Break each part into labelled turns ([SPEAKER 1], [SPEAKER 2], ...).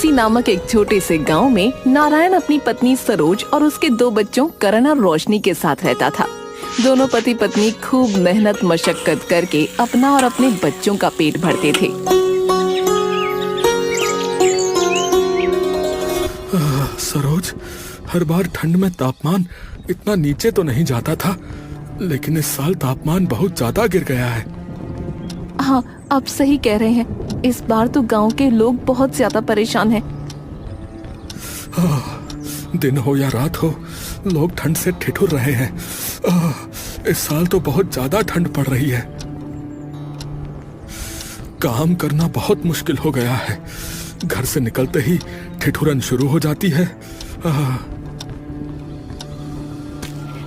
[SPEAKER 1] कोची नामक एक छोटे से गांव में नारायण अपनी पत्नी सरोज और उसके 2 बच्चों करण और रोशनी के साथ रहता था। दोनों पति पत्नी खूब मेहनत मशक्कत करके अपना और अपने बच्चों का पेट भरते थे।
[SPEAKER 2] सरोज, हर बार ठंड में तापमान इतना नीचे तो नहीं जाता था, लेकिन इस साल तापमान बहुत ज्यादा गिर गया है।
[SPEAKER 1] हाँ, आप सही कह रहे हैं। इस बार तो गांव के लोग बहुत ज्यादा परेशान हैं।
[SPEAKER 2] दिन हो या रात हो, लोग ठंड से ठिठुर रहे हैं। इस साल तो बहुत ज्यादा ठंड पड़ रही है। काम करना बहुत मुश्किल हो गया है। घर से निकलते ही ठिठुरन शुरू हो जाती है।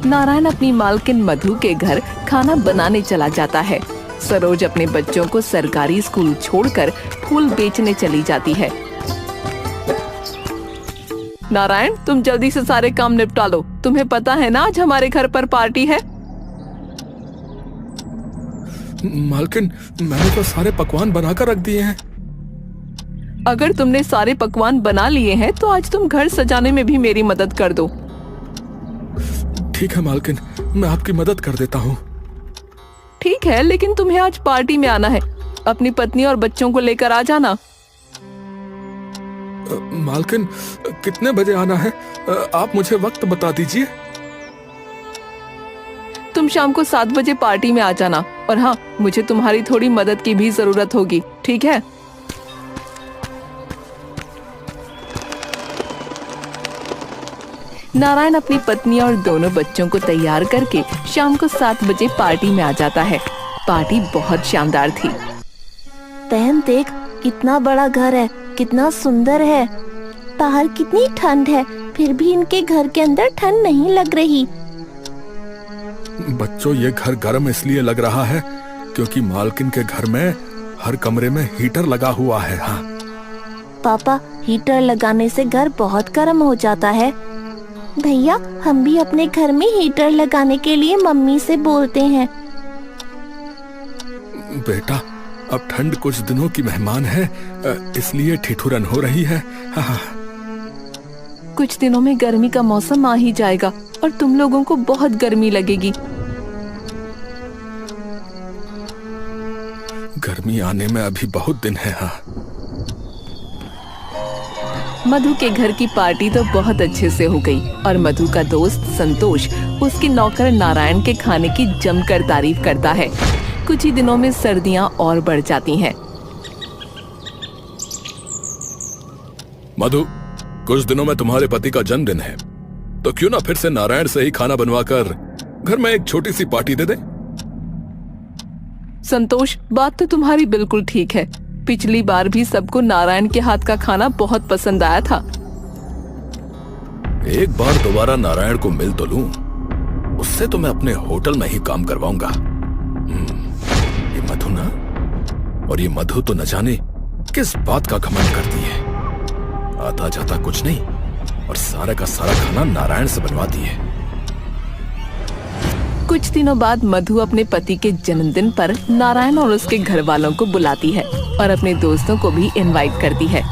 [SPEAKER 1] नारायण अपनी मालकिन मधु के घर खाना बनाने चला जाता है। सरोज अपने बच्चों को सरकारी स्कूल छोड़कर फूल बेचने चली जाती है। नारायण, तुम जल्दी से सारे काम निपटा लो। तुम्हें पता है ना आज हमारे घर पर पार्टी है।
[SPEAKER 2] मालकिन, मैंने तो सारे पकवान बनाकर रख दिए हैं।
[SPEAKER 1] अगर तुमने सारे पकवान बना लिए हैं तो आज तुम घर सजाने में भी मेरी मदद कर दो।
[SPEAKER 2] ठीक है मालकिन, मैं आपकी मदद कर देता हूँ।
[SPEAKER 1] ठीक है, लेकिन तुम्हें आज पार्टी में आना है। अपनी पत्नी और बच्चों को लेकर आ जाना।
[SPEAKER 2] मालकिन, कितने बजे आना है? आप मुझे वक्त बता दीजिए।
[SPEAKER 1] तुम शाम को 7 बजे पार्टी में आ जाना। और हाँ, मुझे तुम्हारी थोड़ी मदद की भी जरूरत होगी, ठीक है? नारायण अपनी पत्नी और दोनों बच्चों को तैयार करके शाम को 7 बजे पार्टी में आ जाता है। पार्टी बहुत शानदार थी।
[SPEAKER 3] बहन देख, कितना बड़ा घर है, कितना सुंदर है। बाहर कितनी ठंड है, फिर भी इनके घर के अंदर ठंड नहीं लग रही।
[SPEAKER 2] बच्चों, ये घर गर्म इसलिए लग रहा है क्योंकि मालकिन के घर में हर कमरे में हीटर लगा हुआ है। हाँ
[SPEAKER 3] पापा, हीटर लगाने से घर बहुत गर्म हो जाता है। भैया, हम भी अपने घर में हीटर लगाने के लिए मम्मी से बोलते हैं।
[SPEAKER 2] बेटा, अब ठंड कुछ दिनों की मेहमान है, इसलिए ठिठुरन हो रही है। हाँ।
[SPEAKER 1] कुछ दिनों में गर्मी का मौसम आ ही जाएगा और तुम लोगों को बहुत गर्मी लगेगी।
[SPEAKER 2] गर्मी आने में अभी बहुत दिन है। हाँ।
[SPEAKER 1] मधु के घर की पार्टी तो बहुत अच्छे से हो गई और मधु का दोस्त संतोष उसके नौकर नारायण के खाने की जमकर तारीफ करता है। कुछ ही दिनों में सर्दियां और बढ़ जाती हैं।
[SPEAKER 2] मधु, कुछ दिनों में तुम्हारे पति का जन्मदिन है, तो क्यों ना फिर से नारायण से ही खाना बनवाकर घर में एक छोटी सी पार्टी दे दें?
[SPEAKER 1] संतोष, बात तो तुम्हारी बिल्कुल ठीक है। पिछली बार भी सबको नारायण के हाथ का खाना बहुत पसंद आया था।
[SPEAKER 2] एक बार दोबारा नारायण को मिल तो लूं, उससे तो मैं अपने होटल में ही काम करवाऊंगा। ये मधु ना, और ये मधु तो न जाने किस बात का घमंड करती है। आता जाता कुछ नहीं और सारा का सारा खाना नारायण से बनवाती है।
[SPEAKER 1] कुछ दिनों बाद मधु अपने पति के जन्मदिन पर नारायण और उसके घर वालों को बुलाती है और अपने दोस्तों को भी इनवाइट करती है।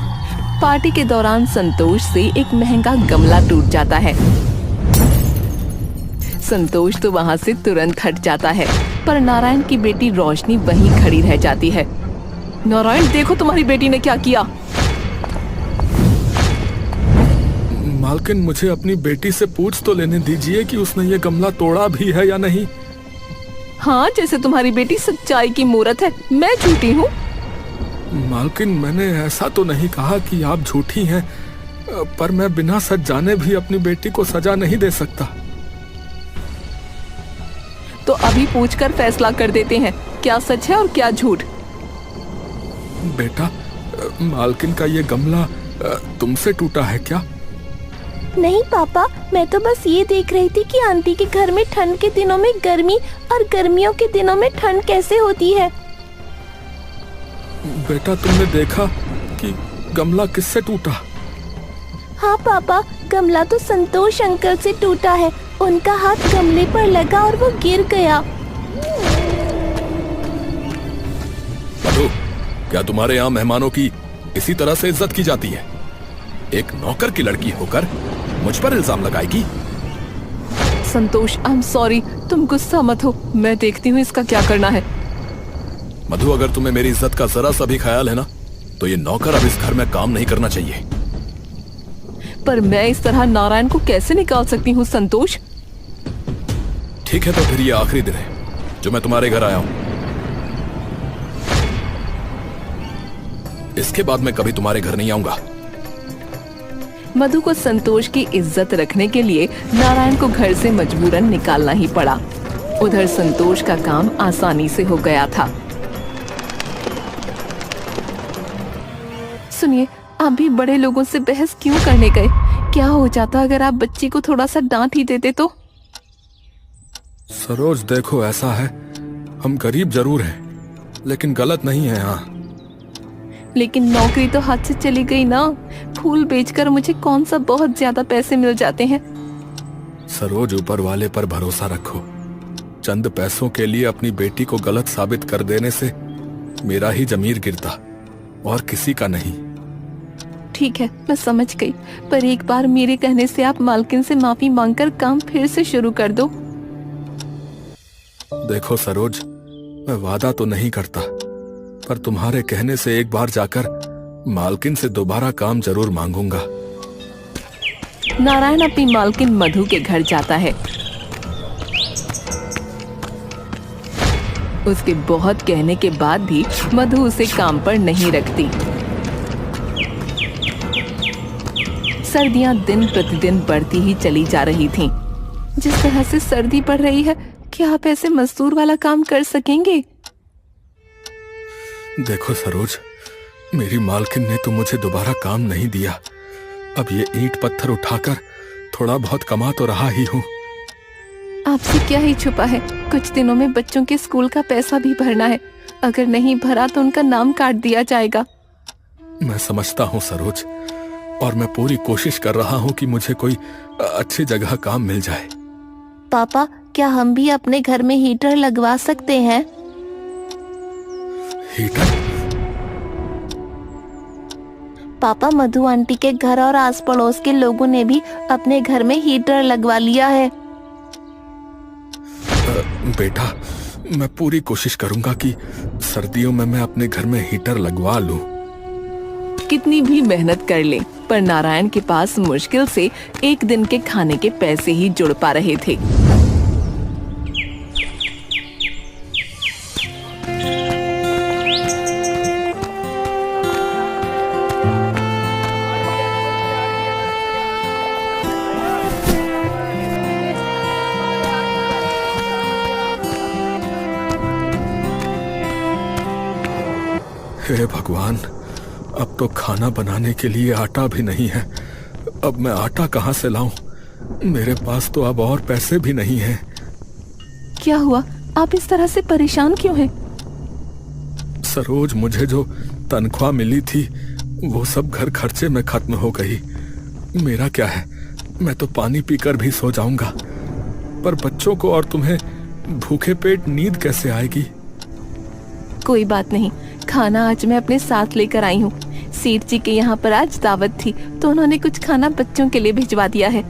[SPEAKER 1] पार्टी के दौरान संतोष से एक महंगा गमला टूट जाता है। संतोष तो वहाँ से तुरंत हट जाता है, पर नारायण की बेटी रोशनी वहीं खड़ी रह जाती है। नारायण, देखो तुम्हारी बेटी ने क्या किया।
[SPEAKER 2] मालकिन, मुझे अपनी बेटी से पूछ तो लेने दीजिए कि उसने ये गमला तोड़ा भी है या नहीं।
[SPEAKER 1] हाँ, जैसे तुम्हारी बेटी सच्चाई की मूरत है, मैं झूठी हूँ।
[SPEAKER 2] मालकिन, मैंने ऐसा तो नहीं कहा कि आप झूठी हैं, पर मैं बिना सच जाने भी अपनी बेटी को सजा नहीं दे सकता।
[SPEAKER 1] तो अभी पूछकर फैसला कर देते हैं, क्या सच है और क्या झूठ।
[SPEAKER 2] बेटा, मालकिन का ये गमला तुमसे टूटा है क्या?
[SPEAKER 3] नहीं पापा, मैं तो बस ये देख रही थी कि आंटी के घर में ठंड के दिनों में गर्मी और गर्मियों के दिनों में ठंड कैसे होती है।
[SPEAKER 2] बेटा, तुमने देखा कि गमला किससे टूटा?
[SPEAKER 3] हाँ पापा, गमला तो संतोष अंकल से टूटा है। उनका हाथ गमले पर लगा और वो गिर गया।
[SPEAKER 2] मधु, क्या तुम्हारे यहाँ मेहमानों की इसी तरह से इज्जत की जाती है? एक नौकर की लड़की होकर मुझ पर इल्जाम लगाएगी?
[SPEAKER 1] संतोष, आई एम सॉरी, तुम गुस्सा मत हो, मैं देखती हूँ इसका क्या करना है।
[SPEAKER 2] मधु, अगर तुम्हें मेरी इज्जत का जरा सा भी ख्याल है ना, तो ये नौकर अब इस घर में काम नहीं करना चाहिए।
[SPEAKER 1] पर मैं इस तरह नारायण को कैसे निकाल सकती हूँ संतोष?
[SPEAKER 2] ठीक है, तो फिर ये आखिरी दिन है जो मैं तुम्हारे घर आया हूं। इसके बाद मैं कभी तुम्हारे घर नहीं आऊंगा।
[SPEAKER 1] मधु को संतोष की इज्जत रखने के लिए नारायण को घर से मजबूरन निकालना ही पड़ा। उधर संतोष का काम आसानी से हो गया था। सुनिए, आप भी बड़े लोगों से बहस क्यों करने गए? क्या हो जाता अगर आप बच्ची को थोड़ा सा डांट ही देते तो?
[SPEAKER 2] सरोज, देखो, ऐसा है, हम गरीब जरूर हैं, लेकिन गलत नहीं है। हाँ,
[SPEAKER 1] लेकिन नौकरी तो हाथ से चली गई ना। फूल बेचकर मुझे कौन सा बहुत ज्यादा पैसे मिल जाते हैं।
[SPEAKER 2] सरोज, ऊपर वाले पर भरोसा रखो। चंद पैसों के लिए अपनी बेटी को गलत साबित कर देने से मेरा ही जमीर गिरता और किसी का नहीं।
[SPEAKER 1] ठीक है, मैं समझ गई, पर एक बार मेरे कहने से आप मालकिन से माफी मांगकर काम फिर से शुरू कर दो।
[SPEAKER 2] देखो सरोज, मैं वादा तो नहीं करता, पर तुम्हारे कहने से एक बार जाकर मालकिन से दोबारा काम जरूर मांगूंगा।
[SPEAKER 1] नारायण अपनी मालकिन मधु के घर जाता है। उसके बहुत कहने के बाद भी मधु उसे काम पर नहीं रखती। सर्दियां दिन प्रतिदिन बढ़ती ही चली जा रही थीं। जिस तरह से सर्दी बढ़ रही है, क्या आप ऐसे मजदूर वाला काम कर सकेंगे?
[SPEAKER 2] देखो सरोज, मेरी मालकिन ने तो मुझे दोबारा काम नहीं दिया। अब ये ईंट पत्थर उठाकर थोड़ा बहुत कमा तो रहा ही हूँ।
[SPEAKER 1] आपसे क्या ही छुपा है, कुछ दिनों में बच्चों के स्कूल का पैसा भी भरना है। अगर नहीं भरा तो उनका नाम काट दिया जाएगा।
[SPEAKER 2] मैं समझता हूँ सरोज, और मैं पूरी कोशिश कर रहा हूँ कि मुझे कोई अच्छी जगह काम मिल जाए।
[SPEAKER 3] पापा, क्या हम भी अपने घर में हीटर लगवा सकते हैं?
[SPEAKER 2] हीटर?
[SPEAKER 3] पापा, मधु आंटी के घर और आस पड़ोस के लोगों ने भी अपने घर में हीटर लगवा लिया है।
[SPEAKER 2] बेटा, मैं पूरी कोशिश करूंगा कि सर्दियों में मैं अपने घर में हीटर लगवा लूं।
[SPEAKER 1] कितनी भी मेहनत कर ले, पर नारायण के पास मुश्किल से एक दिन के खाने के पैसे ही जुड़ पा रहे थे।
[SPEAKER 2] हे भगवान, अब तो खाना बनाने के लिए आटा भी नहीं है। अब मैं आटा कहाँ से लाऊं? मेरे पास तो अब और पैसे भी नहीं हैं।
[SPEAKER 1] क्या हुआ? आप इस तरह से परेशान क्यों हैं?
[SPEAKER 2] सरोज, मुझे जो तनख्वाह मिली थी वो सब घर खर्चे में खत्म हो गई। मेरा क्या है, मैं तो पानी पीकर भी सो जाऊंगा, पर बच्चों को और तुम्हें भूखे पेट नींद कैसे आएगी?
[SPEAKER 1] कोई बात नहीं, खाना आज मैं अपने साथ लेकर आई हूँ। सेठ जी के यहाँ पर आज दावत थी, तो उन्होंने कुछ खाना बच्चों के लिए भिजवा दिया है।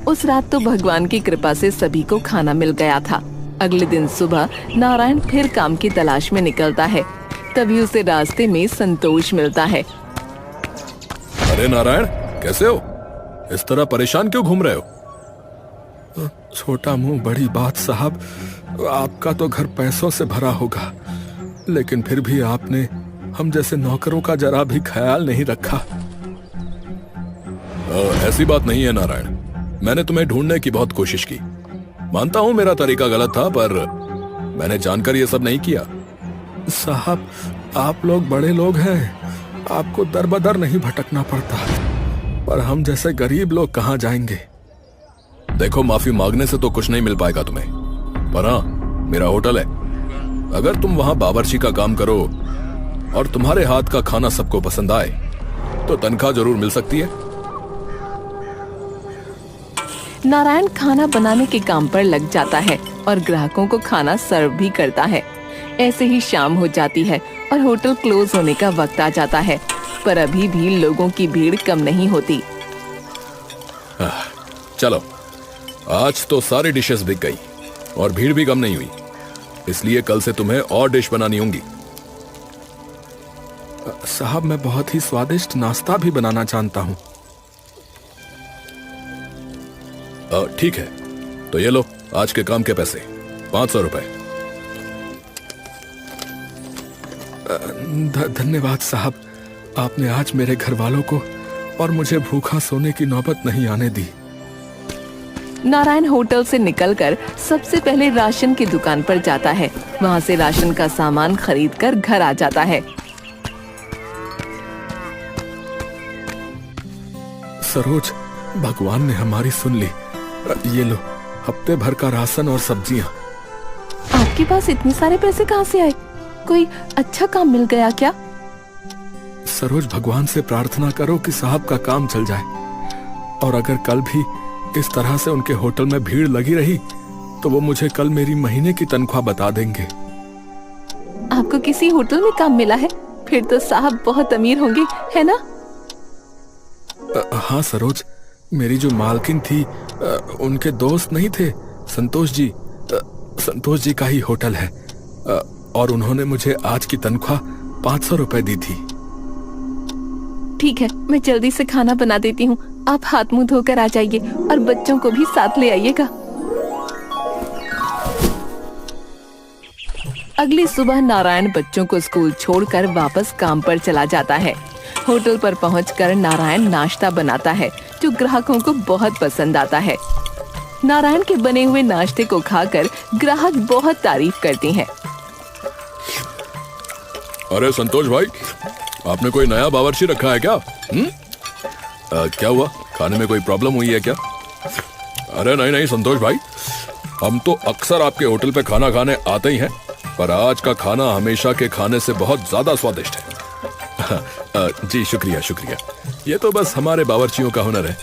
[SPEAKER 1] उस रात तो भगवान की कृपा से सभी को खाना मिल गया था। अगले दिन सुबह नारायण फिर काम की तलाश में निकलता है। तभी उसे रास्ते में संतोष मिलता है।
[SPEAKER 2] अरे नारायण, कैसे हो? इस तरह परेशान क्यों घूम रहे हो? छोटा मुंह बड़ी बात साहब, आपका तो घर पैसों से भरा होगा, लेकिन फिर भी आपने हम जैसे नौकरों का जरा भी ख्याल नहीं रखा। ऐसी बात नहीं है नारायण, मैंने तुम्हें ढूंढने की बहुत कोशिश की। मानता हूं मेरा तरीका गलत था, पर मैंने जानकर यह सब नहीं किया। साहब, आप लोग बड़े लोग हैं, आपको दर बदर नहीं भटकना पड़ता, पर हम जैसे गरीब लोग कहां जाएंगे? देखो, माफी मांगने से तो कुछ नहीं मिल पाएगा तुम्हें, पर हाँ, मेरा होटल है। अगर तुम वहां बावर्ची का काम करो और तुम्हारे हाथ का खाना सबको पसंद आए, तो तनख्वाह जरूर मिल सकती है।
[SPEAKER 1] नारायण खाना बनाने के काम पर लग जाता है और ग्राहकों को खाना सर्व भी करता है। ऐसे ही शाम हो जाती है और होटल क्लोज होने का वक्त आ जाता है। पर अभी भी लोगों की भीड़ कम नहीं होती।
[SPEAKER 2] चलो, आज तो सारी डिशेस बिक गई और भीड़ भी कम नहीं हुई, इसलिए कल से तुम्हें और डिश बनानी होंगी।
[SPEAKER 4] साहब, मैं बहुत ही स्वादिष्ट नाश्ता भी बनाना जानता हूँ।
[SPEAKER 2] ठीक है, तो ये लो आज के काम के पैसे, 500 रुपए।
[SPEAKER 4] धन्यवाद साहब, आपने आज मेरे घर वालों को और मुझे भूखा सोने की नौबत नहीं आने दी।
[SPEAKER 1] नारायण होटल से निकलकर सबसे पहले राशन की दुकान पर जाता है। वहाँ से राशन का सामान खरीदकर घर आ जाता है।
[SPEAKER 4] सरोज, भगवान ने हमारी सुन ली। ये लो, हफ्ते भर का राशन और सब्जियाँ।
[SPEAKER 1] आपके पास इतने सारे पैसे कहाँ से आए? कोई अच्छा काम मिल गया क्या?
[SPEAKER 4] सरोज, भगवान से प्रार्थना करो कि साहब का काम चल जाए, और अगर कल भी इस तरह से उनके होटल में भीड़ लगी रही तो वो मुझे कल मेरी महीने की तनख्वाह बता देंगे।
[SPEAKER 1] आपको किसी होटल में काम मिला है? फिर तो साहब बहुत अमीर होंगे, है ना?
[SPEAKER 4] हाँ सरोज, मेरी जो मालकिन थी उनके दोस्त नहीं थे संतोष जी, संतोष जी का ही होटल है, और उन्होंने मुझे आज की तनख्वाह 500 रुपए दी थी।
[SPEAKER 1] ठीक है, मैं जल्दी से खाना बना देती हूँ। आप हाथ मुंह धोकर आ जाइए और बच्चों को भी साथ ले आइएगा। अगली सुबह नारायण बच्चों को स्कूल छोड़कर वापस काम पर चला जाता है। होटल पर पहुंचकर नारायण नाश्ता बनाता है जो ग्राहकों को बहुत पसंद आता है। नारायण के बने हुए नाश्ते को खाकर ग्राहक बहुत तारीफ करते हैं।
[SPEAKER 2] अरे संतोष भाई, आपने कोई नया बावर्ची रखा है क्या? क्या हुआ, खाने में कोई प्रॉब्लम हुई है क्या? अरे नहीं नहीं संतोष भाई, हम तो अक्सर आपके होटल पे खाना खाने आते ही हैं, पर आज का खाना हमेशा के खाने से बहुत ज्यादा स्वादिष्ट है। जी शुक्रिया शुक्रिया, ये तो बस हमारे बावर्चियों का हुनर है।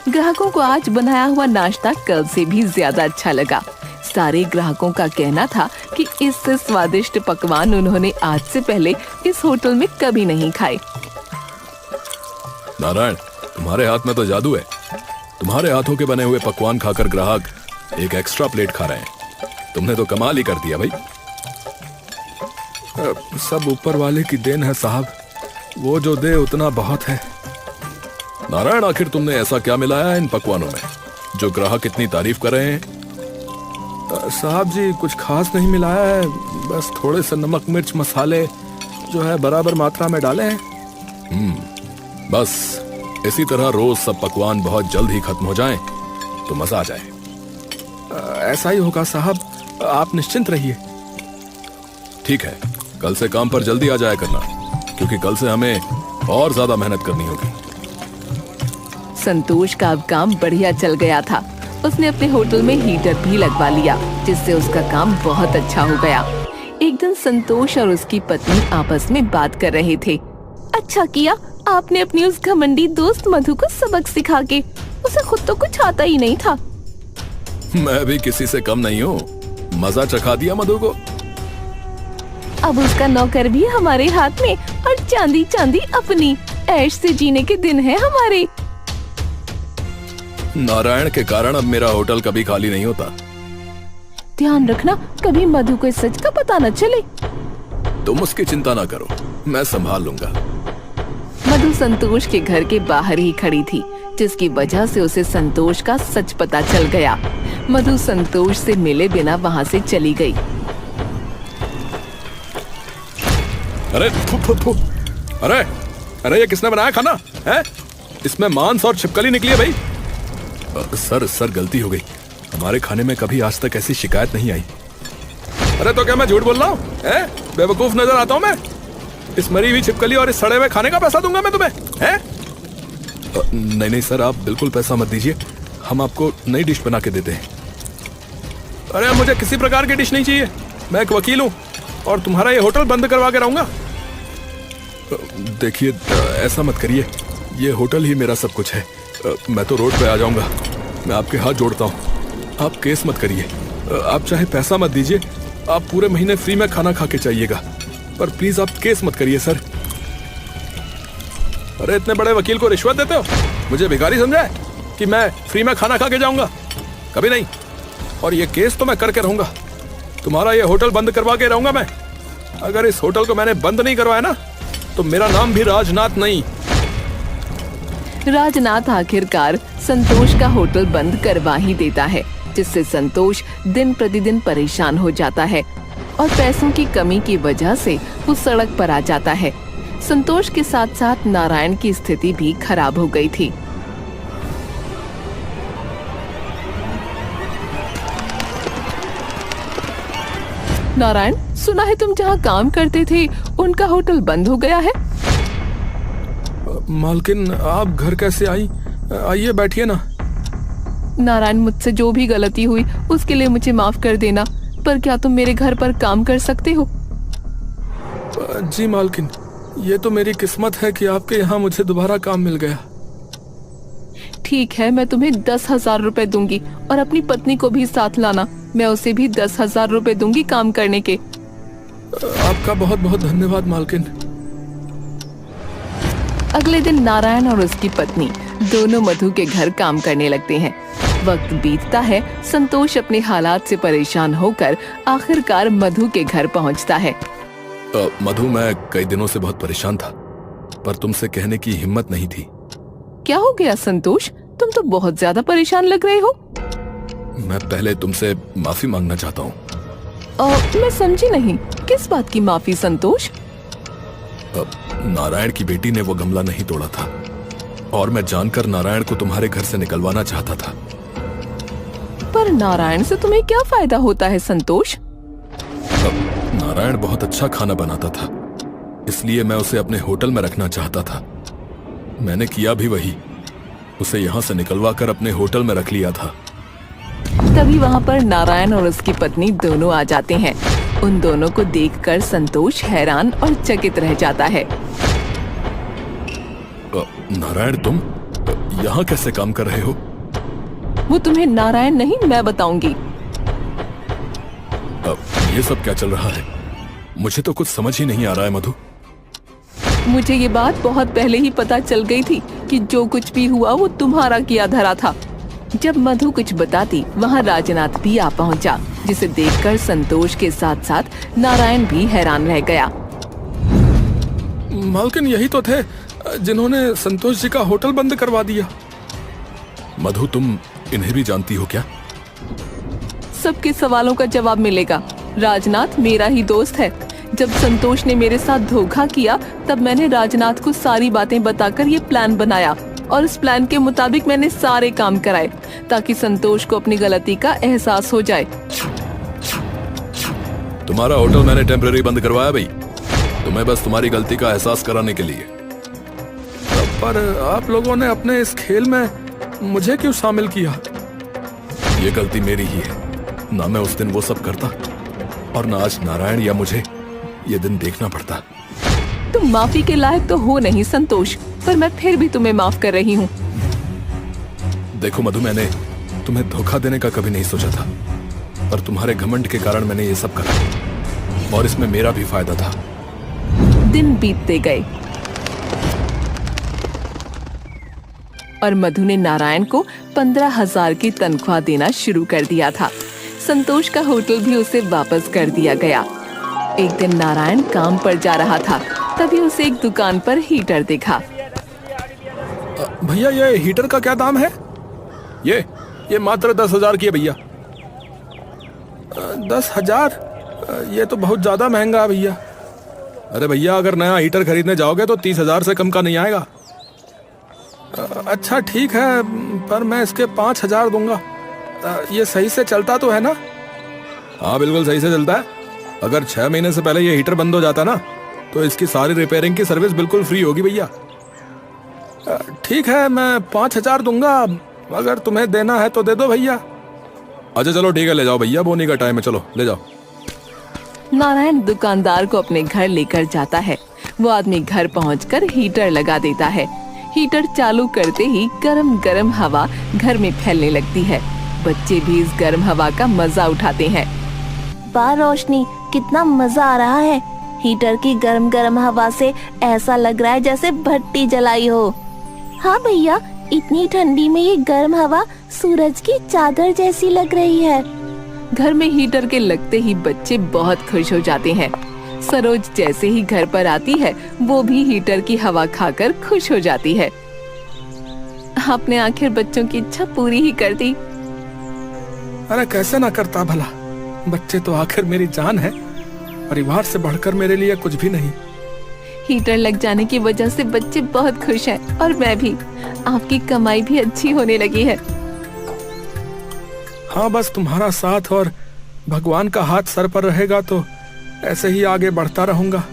[SPEAKER 1] ग्राहकों को आज बनाया हुआ नाश्ता कल से भी ज्यादा अच्छा लगा। सारे ग्राहकों का कहना था कि इससे स्वादिष्ट पकवान उन्होंने आज से पहले इस होटल में कभी नहीं खाए।
[SPEAKER 2] नारायण, तुम्हारे हाथ में तो जादू है। तुम्हारे हाथों के बने हुए पकवान खाकर ग्राहक एक एक्स्ट्रा प्लेट खा रहे हैं। तुमने तो कमाल ही कर दिया भाई।
[SPEAKER 4] सब ऊपर वाले की देन है साहब, वो जो दे उतना बहुत है।
[SPEAKER 2] नारायण, आखिर तुमने ऐसा क्या मिलाया है इन पकवानों में जो ग्राहक इतनी तारीफ कर रहे हैं?
[SPEAKER 4] साहब जी, कुछ खास नहीं मिलाया है, बस थोड़े से नमक मिर्च मसाले जो है बराबर मात्रा में डाले हैं।
[SPEAKER 2] बस इसी तरह रोज सब पकवान बहुत जल्द ही खत्म हो जाएं तो मजा आ जाए।
[SPEAKER 4] ऐसा ही होगा साहब, आप निश्चिंत रहिए।
[SPEAKER 2] ठीक है, कल से काम पर जल्दी आ जाया करना, क्योंकि कल से हमें और ज्यादा मेहनत करनी होगी।
[SPEAKER 1] संतोष का अब काम बढ़िया चल गया था। उसने अपने होटल में हीटर भी लगवा लिया, जिससे उसका काम बहुत अच्छा हो गया। एक दिन संतोष और उसकी पत्नी आपस में बात कर रहे थे। अच्छा किया आपने अपनी उस घमंडी दोस्त मधु को सबक सिखा के, उसे खुद तो कुछ आता ही नहीं था।
[SPEAKER 2] मैं भी किसी से कम नहीं हूँ, मजा चखा दिया मधु को।
[SPEAKER 1] अब उसका नौकर भी हमारे हाथ में और चांदी चांदी अपनी, ऐश से जीने के दिन है हमारे।
[SPEAKER 2] नारायण के कारण अब मेरा होटल कभी खाली नहीं होता।
[SPEAKER 1] ध्यान रखना कभी मधु को इस सच का पता न चले।
[SPEAKER 2] तुम उसकी चिंता ना करो, मैं संभाल लूंगा।
[SPEAKER 1] मधु संतोष के घर के बाहर ही खड़ी थी, जिसकी वजह से उसे संतोष का सच पता चल गया। मधु संतोष से मिले बिना वहाँ से चली गई।
[SPEAKER 2] अरे थु, थु, थु। अरे अरे, ये किसने बनाया खाना है? इसमें मांस और छिपकली निकली है भाई। सर गलती हो गई, हमारे खाने में कभी आज तक ऐसी शिकायत नहीं आई। अरे तो क्या मैं झूठ बोल रहा हूँ? बेवकूफ नजर आता हूँ मैं? इस मरी हुई छिपकली और इस सड़े हुए खाने का पैसा दूंगा मैं तुम्हें, हैं? नहीं नहीं सर, आप बिल्कुल पैसा मत दीजिए, हम आपको नई डिश बना के देते हैं। अरे मुझे किसी प्रकार की डिश नहीं चाहिए, मैं एक वकील हूँ और तुम्हारा ये होटल बंद करवा के रहूंगा। देखिए ऐसा मत करिए, ये होटल ही मेरा सब कुछ है। मैं तो रोड पे आ जाऊंगा, मैं आपके हाथ जोड़ता हूँ, आप केस मत करिए। आप चाहे पैसा मत दीजिए, आप पूरे महीने फ्री में खाना खा के चाहिएगा, पर प्लीज आप केस मत करिए सर। अरे इतने बड़े वकील को रिश्वत देते हो? मुझे भिखारी समझा है कि मैं फ्री में खाना खा के जाऊंगा? कभी नहीं। और ये केस तो मैं करके रहूंगा। तुम्हारा ये होटल बंद करवा के रहूंगा मैं। अगर इस होटल को मैंने बंद नहीं करवाया ना तो मेरा नाम भी राजनाथ नहीं।
[SPEAKER 1] राजनाथ आखिरकार संतोष का होटल बंद करवा ही देता है, जिससे संतोष दिन प्रतिदिन परेशान हो जाता है और पैसों की कमी की वजह से वो सड़क पर आ जाता है। संतोष के साथ साथ नारायण की स्थिति भी खराब हो गई थी। नारायण, सुना है तुम जहाँ काम करते थे उनका होटल बंद हो गया है।
[SPEAKER 4] मालकिन, आप घर कैसे आई? आइए बैठिए ना।
[SPEAKER 1] नारायण, मुझसे जो भी गलती हुई उसके लिए मुझे माफ कर देना, पर क्या तुम मेरे घर पर काम कर सकते हो?
[SPEAKER 4] जी मालकिन, ये तो मेरी किस्मत है कि आपके यहाँ मुझे दोबारा काम मिल गया।
[SPEAKER 1] ठीक है, मैं तुम्हें 10,000 रुपए दूंगी और अपनी पत्नी को भी साथ लाना। मैं उसे भी 10,000 रुपए दूंगी काम करने के।
[SPEAKER 4] आपका बहुत बहुत धन्यवाद मालकिन।
[SPEAKER 1] अगले दिन नारायण और उसकी पत्नी दोनों मधु के घर काम करने लगते हैं। वक्त बीतता है, संतोष अपने हालात से परेशान होकर आखिरकार मधु के घर पहुंचता है।
[SPEAKER 2] मधु, मैं कई दिनों से बहुत परेशान था, पर तुमसे कहने की हिम्मत नहीं थी।
[SPEAKER 1] क्या हो गया संतोष? तुम तो बहुत ज्यादा परेशान लग रहे हो।
[SPEAKER 2] मैं पहले तुमसे माफी मांगना चाहता हूँ।
[SPEAKER 1] मैं समझी नहीं, किस बात की माफी संतोष?
[SPEAKER 2] नारायण की बेटी ने वो गमला नहीं तोड़ा था और मैं जानकर नारायण को तुम्हारे घर से निकलवाना चाहता था।
[SPEAKER 1] पर नारायण से तुम्हें क्या फायदा होता है संतोष?
[SPEAKER 2] नारायण बहुत अच्छा खाना बनाता था, इसलिए मैं उसे अपने होटल में रखना चाहता था। मैंने किया भी वही, उसे यहाँ से निकलवा कर अपने होटल में रख लिया था।
[SPEAKER 1] तभी वहाँ पर नारायण और उसकी पत्नी दोनों आ जाते हैं। उन दोनों को देखकर संतोष हैरान और चकित रह जाता है।
[SPEAKER 2] नारायण, तुम यहाँ कैसे काम कर रहे हो?
[SPEAKER 1] वो तुम्हें नारायण नहीं, मैं बताऊंगी।
[SPEAKER 2] ये सब क्या चल रहा है? मुझे तो कुछ समझ ही नहीं आ रहा है मधु।
[SPEAKER 1] मुझे ये बात बहुत पहले ही पता चल गई थी कि जो कुछ भी हुआ वो तुम्हारा किया धरा था। जब मधु कुछ बताती, वहाँ राजनाथ भी आ पहुँचा, जिसे देखकर संतोष के साथ साथ नारायण भी हैरान रह गया।
[SPEAKER 4] मालकिन, यही तो थे जिन्होंने संतोष जी का होटल बंद करवा दिया।
[SPEAKER 2] मधु, तुम इन्हें भी जानती हो क्या?
[SPEAKER 1] सबके सवालों का जवाब मिलेगा। राजनाथ मेरा ही दोस्त है। जब संतोष ने मेरे साथ धोखा किया, तब मैंने राजनाथ को सारी बातें बताकर ये प्लान बनाया और इस प्लान के मुताबिक मैंने सारे काम कराए ताकि संतोष को अपनी गलती का एहसास हो जाए।
[SPEAKER 2] तुम्हारा होटल मैंने टेम्पररी बंद करवाया भाई, तुम्हें बस तुम्हारी गलती का एहसास कराने के लिए।
[SPEAKER 4] पर आप लोगों ने अपने इस खेल में मुझे क्यों शामिल किया?
[SPEAKER 2] ये गलती मेरी ही है ना। मैं उस दिन वो सब करता और ना आज नारायण या मुझे ये दिन देखना पड़ता।
[SPEAKER 1] तुम माफी के लायक तो हो नहीं संतोष, पर मैं फिर भी तुम्हें माफ कर रही हूँ।
[SPEAKER 2] देखो मधु, मैंने तुम्हें धोखा देने का कभी नहीं सोचा था, पर तुम्हारे घमंड के कारण मैंने ये सब करा और इसमें मेरा भी फायदा था।
[SPEAKER 1] दिन बीतते गए और मधु ने नारायण को 15,000 की तनख्वाह देना शुरू कर दिया था। संतोष का होटल भी उसे वापस कर दिया गया। एक दिन नारायण काम पर जा रहा था, तभी उसे एक दुकान पर हीटर दिखा।
[SPEAKER 4] भैया, ये हीटर का क्या दाम है?
[SPEAKER 2] ये मात्र 10,000 की है भैया।
[SPEAKER 4] 10,000? ये तो बहुत ज्यादा महंगा है भैया।
[SPEAKER 2] अरे भैया, अगर नया हीटर खरीदने जाओगे तो 30,000 से कम का नहीं आएगा।
[SPEAKER 4] अच्छा ठीक है, पर मैं इसके 5,000 दूंगा। ये सही से चलता तो है ना?
[SPEAKER 2] हाँ, बिल्कुल सही से चलता है। अगर 6 महीने से पहले ये हीटर बंद हो जाता ना तो इसकी सारी रिपेयरिंग की सर्विस बिल्कुल फ्री होगी भैया।
[SPEAKER 4] ठीक है, मैं 5,000 दूंगा। अगर तुम्हें देना है तो दे दो भैया।
[SPEAKER 2] अच्छा चलो ठीक है, ले जाओ भैया, बोनी का टाइम है, चलो ले जाओ।
[SPEAKER 1] नारायण दुकानदार को अपने घर लेकर जाता है। वो आदमी घर पहुंचकर हीटर लगा देता है। हीटर चालू करते ही गरम गरम हवा घर में फैलने लगती है। बच्चे भी इस गर्म हवा का मजा उठाते हैं।
[SPEAKER 3] वाह रोशनी, कितना मजा आ रहा है। हीटर की गरम गरम हवा से ऐसा लग रहा है जैसे भट्टी जलाई हो। हाँ भैया, इतनी ठंडी में ये गर्म हवा सूरज की चादर जैसी लग रही है।
[SPEAKER 1] घर में हीटर के लगते ही बच्चे बहुत खुश हो जाते हैं। सरोज जैसे ही घर पर आती है वो भी हीटर की हवा खाकर खुश हो जाती है। आपने आखिर बच्चों की इच्छा पूरी ही कर दी।
[SPEAKER 4] अरे कैसे ना करता भला, बच्चे तो आखिर मेरी जान है, परिवार से बढ़कर मेरे लिए कुछ भी नहीं।
[SPEAKER 1] हीटर लग जाने की वजह से बच्चे बहुत खुश हैं और मैं भी। आपकी कमाई भी अच्छी होने लगी है।
[SPEAKER 4] हाँ, बस तुम्हारा साथ और भगवान का हाथ सर पर रहेगा तो ऐसे ही आगे बढ़ता रहूंगा।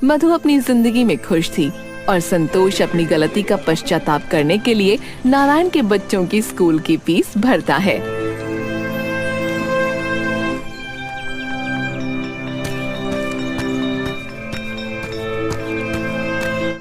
[SPEAKER 1] मधु अपनी जिंदगी में खुश थी और संतोष अपनी गलती का पश्चाताप करने के लिए नारायण के बच्चों की स्कूल की फीस भरता है।